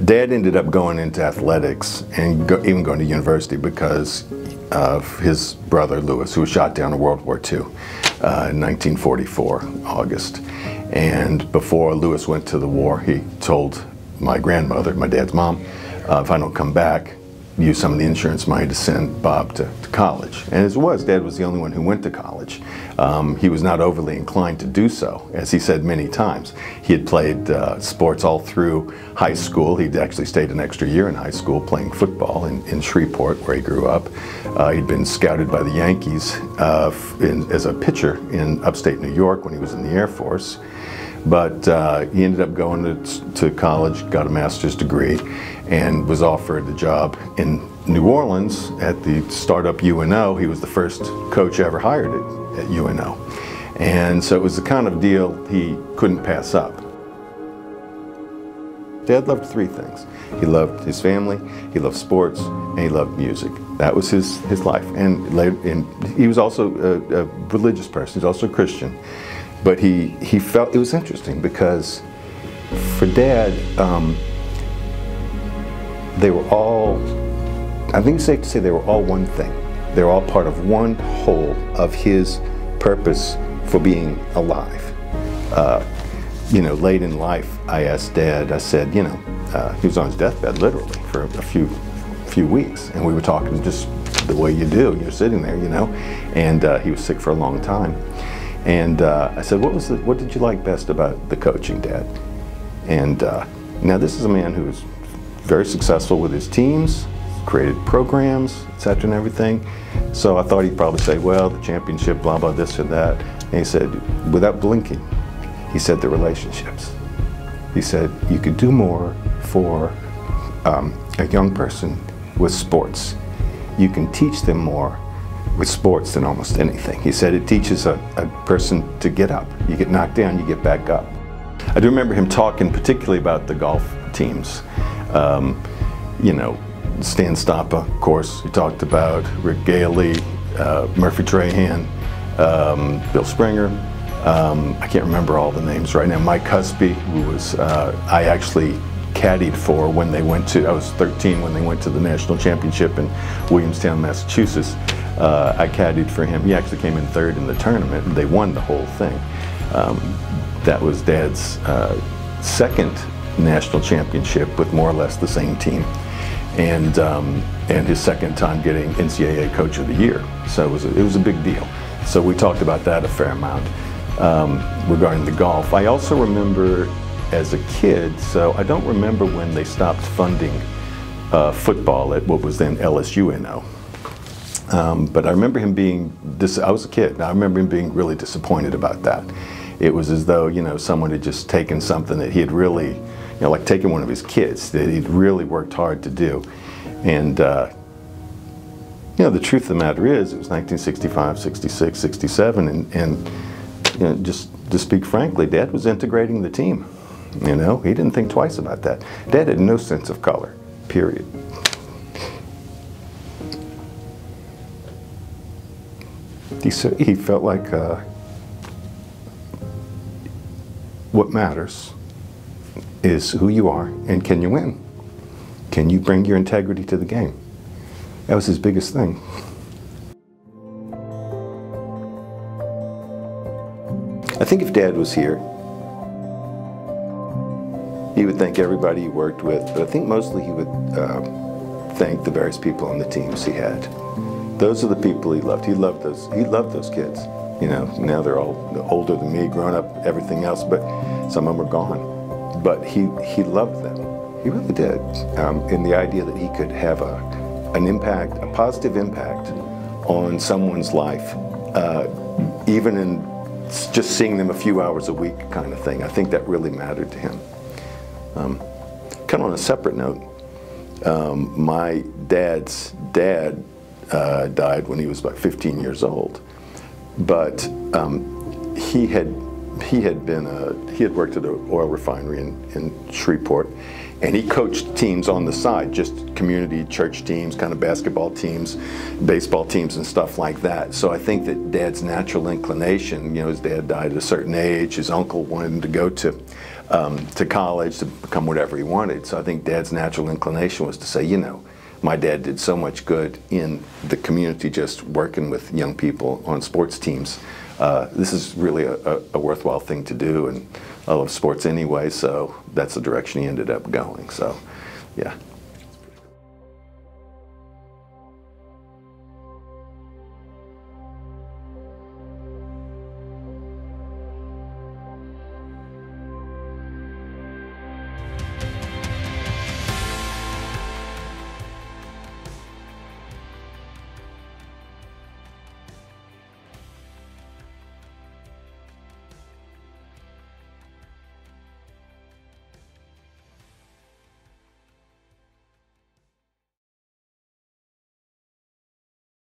Dad ended up going into athletics and even going to university because of his brother Lewis, who was shot down in World War II in 1944, August. And before Lewis went to the war, he told my grandmother, my dad's mom, if I don't come back, use some of the insurance money to send Bob to college. And as it was, Dad was the only one who went to college. He was not overly inclined to do so, as he said many times. He had played sports all through high school. He'd actually stayed an extra year in high school playing football in Shreveport, where he grew up. He'd been scouted by the Yankees as a pitcher in upstate New York when he was in the Air Force. But he ended up going to college, got a master's degree, and was offered a job in New Orleans at the startup UNO. He was the first coach ever hired at UNO. And so it was the kind of deal he couldn't pass up. Dad loved three things. He loved his family, he loved sports, and he loved music. That was his life. And he was also a religious person, he was also a Christian. But he felt, it was interesting because for Dad, they were all, I think it's safe to say they were all one thing. They were all part of one whole of his purpose for being alive. You know, late in life, I asked Dad, I said, you know, he was on his deathbed literally for a few weeks, and we were talking just the way you do. You're sitting there, you know, and he was sick for a long time. And I said, what did you like best about the coaching, Dad? And now this is a man who was very successful with his teams, created programs, etc. and everything. So I thought he'd probably say, well, the championship, blah, blah, this or that. And he said, without blinking, he said the relationships. He said, you could do more for a young person with sports. You can teach them more with sports than almost anything. He said it teaches a person to get up. You get knocked down, you get back up. I do remember him talking particularly about the golf teams. You know, Stan Stoppa, of course, he talked about Rick Galey, Murphy Trahan, Bill Springer. I can't remember all the names right now. Mike Husby, who was, I actually caddied for when they went to, I was 13 when they went to the national championship in Williamstown, Massachusetts. I caddied for him. He actually came in third in the tournament, and they won the whole thing. That was Dad's second national championship with more or less the same team, and his second time getting NCAA Coach of the Year. So it was a big deal. So we talked about that a fair amount regarding the golf. I also remember as a kid, so I don't remember when they stopped funding football at what was then LSUNO. But I remember him being, I was a kid, and I remember him being really disappointed about that. It was as though, you know, someone had just taken something that he had really, you know, like taking one of his kids that he'd really worked hard to do. And, you know, the truth of the matter is, it was 1965, 66, 67, and you know, just to speak frankly, Dad was integrating the team. You know, he didn't think twice about that. Dad had no sense of color, period. He felt like what matters is who you are and can you win? Can you bring your integrity to the game? That was his biggest thing. I think if Dad was here, he would thank everybody he worked with, but I think mostly he would thank the various people on the teams he had. Those are the people he loved. He loved those kids. You know, now they're all older than me, grown up, everything else, but some of them are gone. But he loved them. He really did. In the idea that he could have an impact, a positive impact on someone's life, even in just seeing them a few hours a week kind of thing. I think that really mattered to him. Kind of on a separate note, my dad's dad died when he was about 15 years old, but he had worked at an oil refinery in Shreveport, and he coached teams on the side, just community church teams, kind of basketball teams, baseball teams, and stuff like that. So I think that Dad's natural inclination, you know, his dad died at a certain age, his uncle wanted him to go to to college to become whatever he wanted. So I think Dad's natural inclination was to say, you know, my dad did so much good in the community just working with young people on sports teams. This is really a worthwhile thing to do, and I love sports anyway, so that's the direction he ended up going. So, yeah.